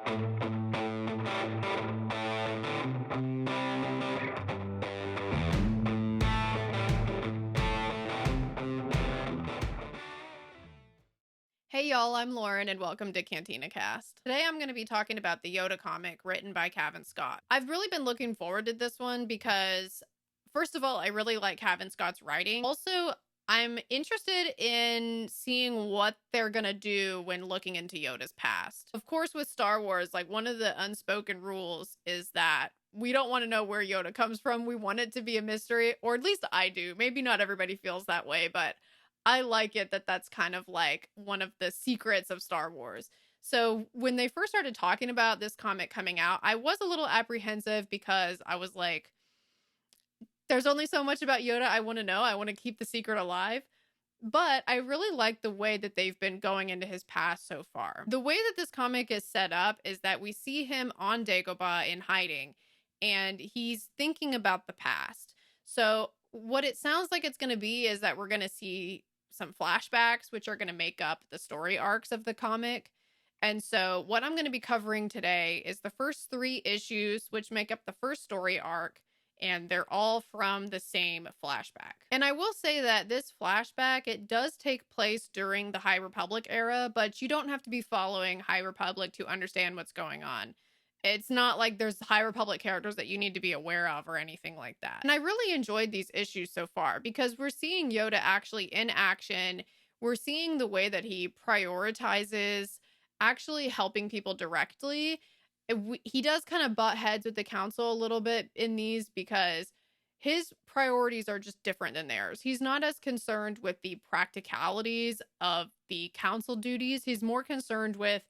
Hey y'all, I'm Lauren and welcome to Cantina Cast. Today I'm going to be talking about the Yoda comic written by Cavan Scott. I've really been looking forward to this one because, first of all, I really like Cavan Scott's writing. Also, I'm interested in seeing what they're going to do when looking into Yoda's past. Of course, with Star Wars, like one of the unspoken rules is that we don't want to know where Yoda comes from. We want it to be a mystery, or at least I do. Maybe not everybody feels that way, but I like it that that's kind of like one of the secrets of Star Wars. So when they first started talking about this comic coming out, I was a little apprehensive because I was like, there's only so much about Yoda I want to know. I want to keep the secret alive. But I really like the way that they've been going into his past so far. The way that this comic is set up is that we see him on Dagobah in hiding, and he's thinking about the past. So what it sounds like it's going to be is that we're going to see some flashbacks, which are going to make up the story arcs of the comic. And so what I'm going to be covering today is the first 3 issues, which make up the first story arc, and they're all from the same flashback. And I will say that this flashback, it does take place during the High Republic era, but you don't have to be following High Republic to understand what's going on. It's not like there's High Republic characters that you need to be aware of or anything like that. And I really enjoyed these issues so far because we're seeing Yoda actually in action. We're seeing the way that he prioritizes actually helping people directly. He does kind of butt heads with the council a little bit in these because his priorities are just different than theirs. He's not as concerned with the practicalities of the council duties. He's more concerned with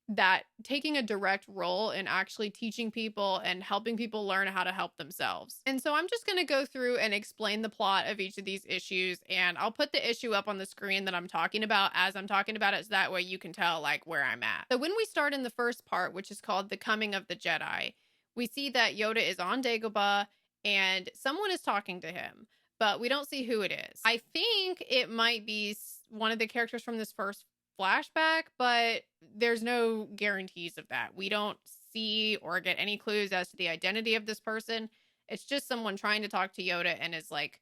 that taking a direct role in actually teaching people and helping people learn how to help themselves. And so I'm just going to go through and explain the plot of each of these issues, and I'll put the issue up on the screen that I'm talking about as I'm talking about it, so that way you can tell like where I'm at. So when we start in the first part, which is called The Coming of the Jedi, we see that Yoda is on Dagobah and someone is talking to him, but we don't see who it is. I think it might be one of the characters from this first flashback, but there's no guarantees of that. We don't see or get any clues as to the identity of this person. It's just someone trying to talk to Yoda and is like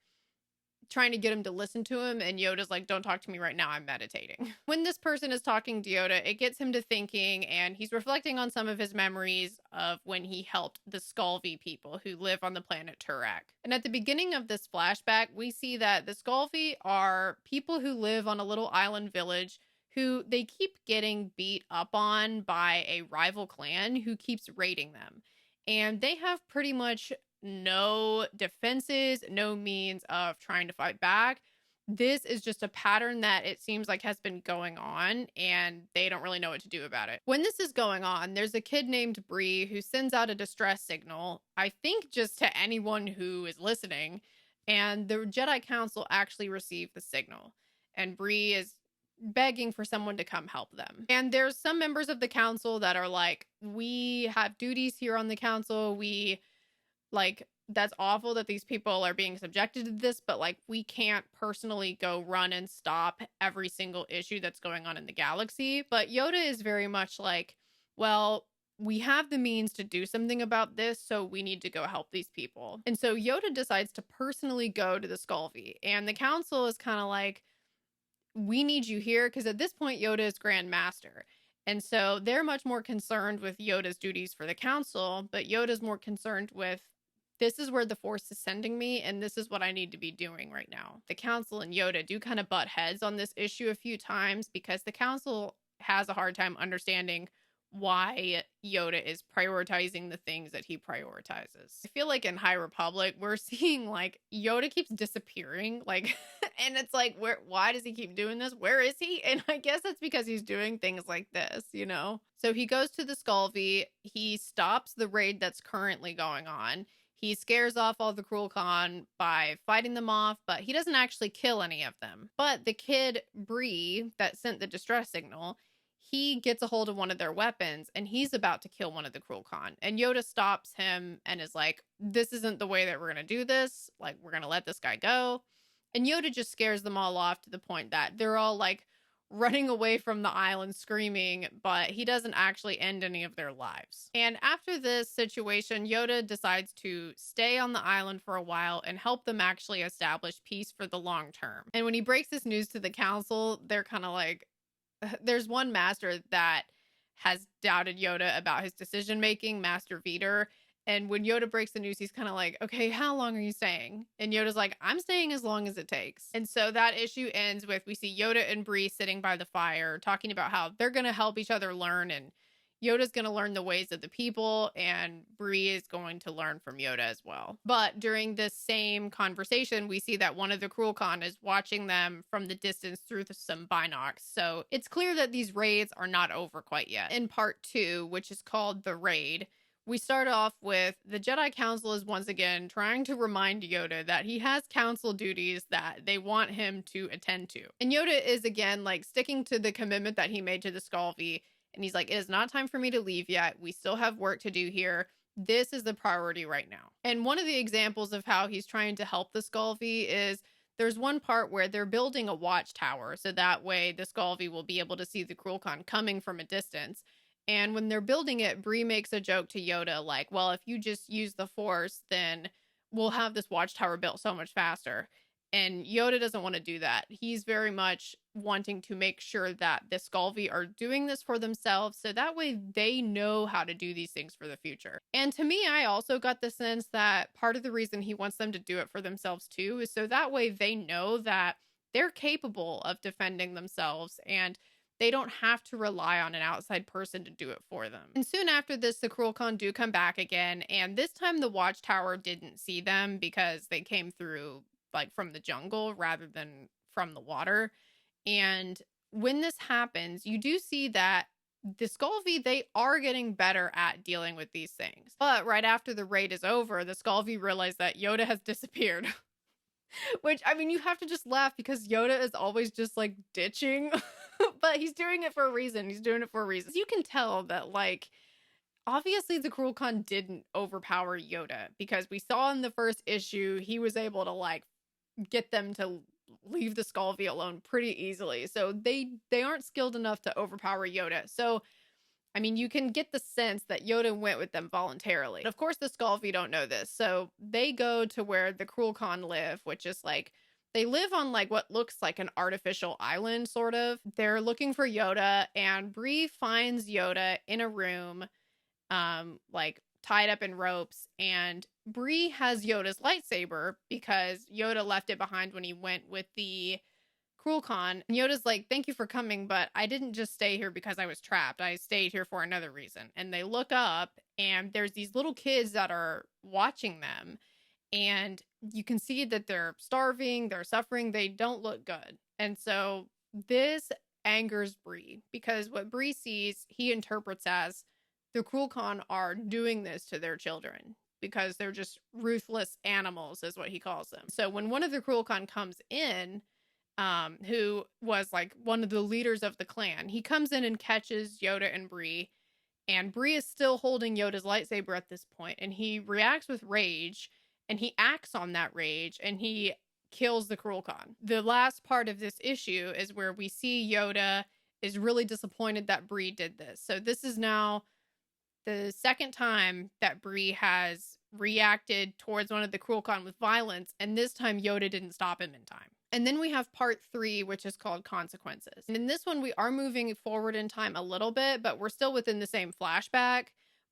trying to get him to listen to him, and Yoda's like, don't talk to me right now, I'm meditating. When this person is talking to Yoda, it gets him to thinking, and he's reflecting on some of his memories of when he helped the Sculvey people who live on the planet Turak. And at the beginning of this flashback, we see that the Sculvey are people who live on a little island village who they keep getting beat up on by a rival clan who keeps raiding them. And they have pretty much no defenses, no means of trying to fight back. This is just a pattern that it seems like has been going on, and they don't really know what to do about it. When this is going on, there's a kid named Bree who sends out a distress signal, I think just to anyone who is listening, and the Jedi Council actually received the signal. And Bree is begging for someone to come help them. And there's some members of the council that are like, we have duties here on the council. We like, that's awful that these people are being subjected to this, but like, we can't personally go run and stop every single issue that's going on in the galaxy. But Yoda is very much like, well, we have the means to do something about this, so we need to go help these people. And so Yoda decides to personally go to the Sculvey, and the council is kind of like, we need you here, because at this point Yoda is Grand Master. And so they're much more concerned with Yoda's duties for the council, but Yoda's more concerned with, this is where the Force is sending me, and this is what I need to be doing right now. The council and Yoda do kind of butt heads on this issue a few times because the council has a hard time understanding why Yoda is prioritizing the things that he prioritizes. I feel like in High Republic, we're seeing like Yoda keeps disappearing, like, and it's like, why does he keep doing this? Where is he? And I guess it's because he's doing things like this, you know? So he goes to the Sculvey, he stops the raid that's currently going on. He scares off all the Cruel Khan by fighting them off, but he doesn't actually kill any of them. But the kid, Bree, that sent the distress signal, he gets a hold of one of their weapons and he's about to kill one of the Cruel Khan. And Yoda stops him and is like, this isn't the way that we're going to do this. Like, we're going to let this guy go. And Yoda just scares them all off to the point that they're all like running away from the island screaming, but he doesn't actually end any of their lives. And after this situation, Yoda decides to stay on the island for a while and help them actually establish peace for the long term. And when he breaks this news to the council, they're kind of like, there's one master that has doubted Yoda about his decision making, Master Veeder. And when Yoda breaks the news, he's kind of like, okay, how long are you staying? And Yoda's like, I'm staying as long as it takes. And so that issue ends with, we see Yoda and Bree sitting by the fire, talking about how they're going to help each other learn. And Yoda's going to learn the ways of the people, and Bree is going to learn from Yoda as well. But during this same conversation, we see that one of the Cruel Khan is watching them from the distance through some binocs. So it's clear that these raids are not over quite yet. In part 2, which is called The Raid, we start off with the Jedi Council is once again trying to remind Yoda that he has council duties that they want him to attend to. And Yoda is again like sticking to the commitment that he made to the Skalvi. And he's like, it is not time for me to leave yet. We still have work to do here. This is the priority right now. And one of the examples of how he's trying to help the Skalvi is there's one part where they're building a watchtower. So that way the Skalvi will be able to see the Cruel Khan coming from a distance. And when they're building it, Bree makes a joke to Yoda like, well, if you just use the Force, then we'll have this watchtower built so much faster. And Yoda doesn't want to do that. He's very much wanting to make sure that the Skalvi are doing this for themselves, so that way they know how to do these things for the future. And to me, I also got the sense that part of the reason he wants them to do it for themselves too is so that way they know that they're capable of defending themselves and they don't have to rely on an outside person to do it for them. And soon after this, the Cruel Khan do come back again. And this time the watchtower didn't see them because they came through like from the jungle rather than from the water. And when this happens, you do see that the Skalvi, they are getting better at dealing with these things. But right after the raid is over, the Skalvi realize that Yoda has disappeared. Which, I mean, you have to just laugh because Yoda is always just like ditching. But he's doing it for a reason. He's doing it for a reason. You can tell that, like, obviously the Cruel Khan didn't overpower Yoda because we saw in the first issue, he was able to, like, get them to leave the Skalvi alone pretty easily. So they aren't skilled enough to overpower Yoda. So, I mean, you can get the sense that Yoda went with them voluntarily. But of course, the Skalvi don't know this. So they go to where the Cruel Khan live, which is like, they live on like what looks like an artificial island, sort of. They're looking for Yoda, and Bree finds Yoda in a room, like tied up in ropes. And Bree has Yoda's lightsaber because Yoda left it behind when he went with the Cruel Khan. And Yoda's like, thank you for coming, but I didn't just stay here because I was trapped. I stayed here for another reason. And they look up, and there's these little kids that are watching them. And you can see that they're starving, they're suffering, they don't look good. And so this angers Bree because what Bree sees, he interprets as the Cruel Khan are doing this to their children because they're just ruthless animals, is what he calls them. So when one of the Cruel Khan comes in, who was like one of the leaders of the clan, he comes in and catches Yoda and Bree. And Bree is still holding Yoda's lightsaber at this point, and he reacts with rage. And he acts on that rage, and he kills the Cruel Khan. The last part of this issue is where we see Yoda is really disappointed that Bree did this. So this is now the second time that Bree has reacted towards one of the Cruel Khan with violence, and this time Yoda didn't stop him in time. And then we have part 3, which is called Consequences. And in this one, we are moving forward in time a little bit, but we're still within the same flashback.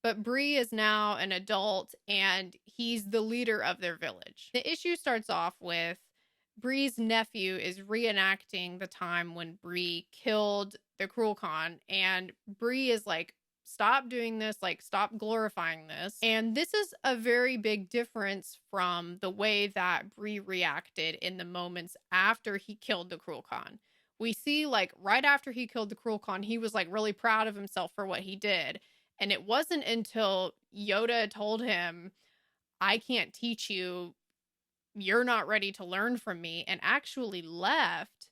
But Bree is now an adult, and he's the leader of their village. The issue starts off with Bree's nephew is reenacting the time when Bree killed the Cruel Khan, and Bree is like, stop doing this, like, stop glorifying this. And this is a very big difference from the way that Bree reacted in the moments after he killed the Cruel Khan. We see, like, right after he killed the Cruel Khan, he was, like, really proud of himself for what he did. And it wasn't until Yoda told him, I can't teach you, you're not ready to learn from me, and actually left,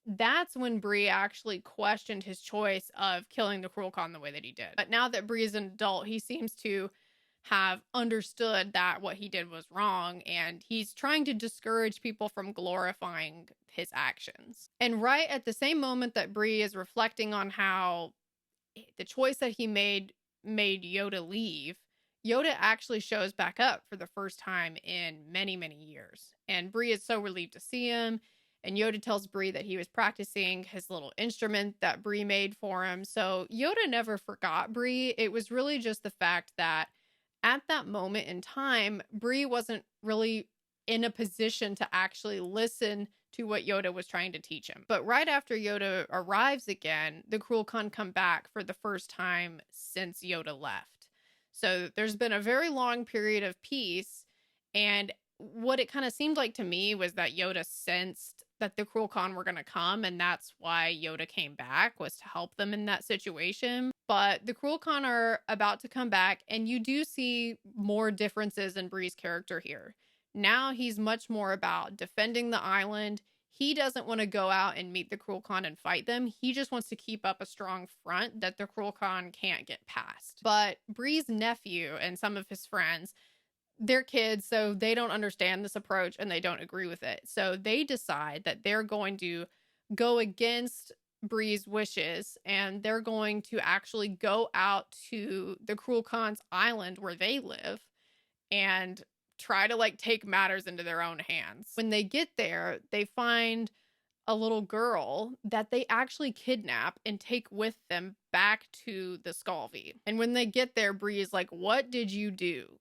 that's when Bree actually questioned his choice of killing the Cruel Khan the way that he did. But now that Bree is an adult, he seems to have understood that what he did was wrong, and he's trying to discourage people from glorifying his actions. And right at the same moment that Bree is reflecting on how the choice that he made Yoda leave, Yoda actually shows back up for the first time in many, many years. And Bree is so relieved to see him. And Yoda tells Bree that he was practicing his little instrument that Bree made for him. So Yoda never forgot Bree. It was really just the fact that at that moment in time, Bree wasn't really in a position to actually listen to what Yoda was trying to teach him. But right after Yoda arrives again, the Cruel Khan come back for the first time since Yoda left. So there's been a very long period of peace, and what it kind of seemed like to me was that Yoda sensed that the Cruel Khan were going to come, and that's why Yoda came back, was to help them in that situation. But the Cruel Khan are about to come back, and you do see more differences in Bree's character here. Now he's much more about defending the island. He doesn't want to go out and meet the Cruel Khan and fight them. He just wants to keep up a strong front that the Cruel Khan can't get past. But Bree's nephew and some of his friends, they're kids, so they don't understand this approach and they don't agree with it. So they decide that they're going to go against Bree's wishes, and they're going to actually go out to the Cruel Khan's island where they live and try to take matters into their own hands. When they get there, they find a little girl that they actually kidnap and take with them back to the Skalvi. And when they get there, Bree is like, what did you do?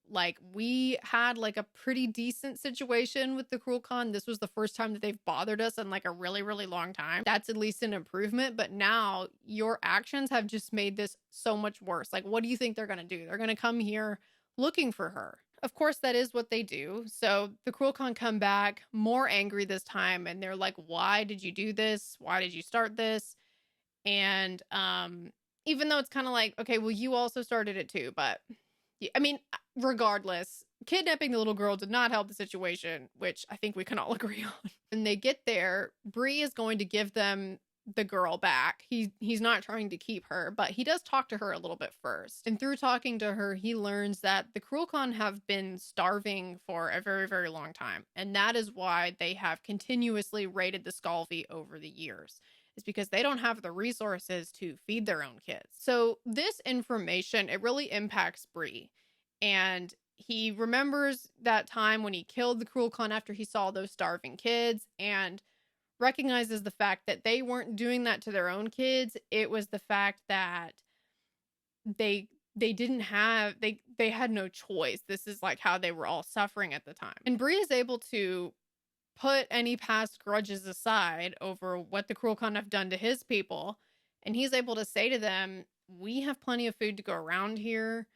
We had a pretty decent situation with the Cruel Khan. This was the first time that they've bothered us in a really, really long time. That's at least an improvement. But now your actions have just made this so much worse. What do you think they're going to do? They're going to come here looking for her. Of course, that is what they do. So the Cruel Khan come back more angry this time, and they're like, why did you do this? Why did you start this? And even though it's kind of okay, well, you also started it too. But I mean, regardless, kidnapping the little girl did not help the situation, which I think we can all agree on. When they get there, Bree is going to give them the girl back. He's not trying to keep her, but he does talk to her a little bit first. And through talking to her, he learns that the Cruel Khan have been starving for a very, very long time. And that is why they have continuously raided the Skalvi over the years. It's because they don't have the resources to feed their own kids. So this information, it really impacts Bree. And he remembers that time when he killed the Cruel Khan after he saw those starving kids, and recognizes the fact that they weren't doing that to their own kids. It was the fact that they didn't have, they had no choice. This is how they were all suffering at the time. And Bree is able to put any past grudges aside over what the Cruel Khan have done to his people. And he's able to say to them, we have plenty of food to go around here.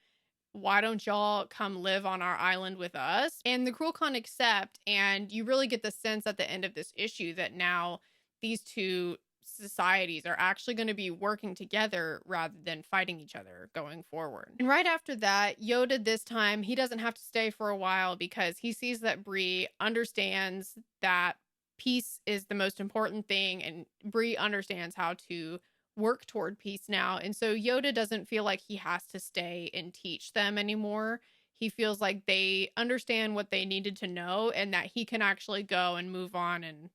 Why don't y'all come live on our island with us? And the Cruel Khan accept, and you really get the sense at the end of this issue that now these two societies are actually going to be working together rather than fighting each other going forward. And right after that, Yoda this time, he doesn't have to stay for a while because he sees that Bree understands that peace is the most important thing, and Bree understands how to work toward peace now. And so Yoda doesn't feel like he has to stay and teach them anymore. He feels like they understand what they needed to know, and that he can actually go and move on and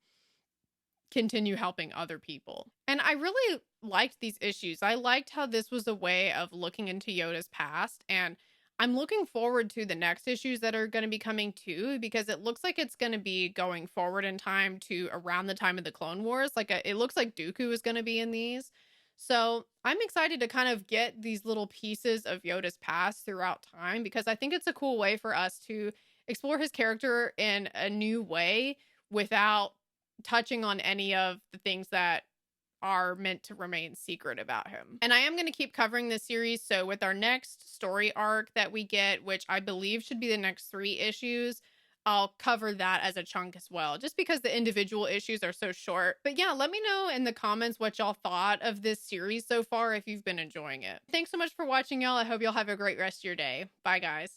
continue helping other people. And I really liked these issues. I liked how this was a way of looking into Yoda's past, and I'm looking forward to the next issues that are going to be coming too, because it looks like it's going to be going forward in time to around the time of the Clone Wars. It looks like Dooku is going to be in these. So I'm excited to kind of get these little pieces of Yoda's past throughout time, because I think it's a cool way for us to explore his character in a new way without touching on any of the things that are meant to remain secret about him. And I am going to keep covering this series. So with our next story arc that we get, which I believe should be the next 3 issues, I'll cover that as a chunk as well, just because the individual issues are so short. But yeah, let me know in the comments what y'all thought of this series so far, if you've been enjoying it. Thanks so much for watching, y'all. I hope y'all have a great rest of your day. Bye, guys.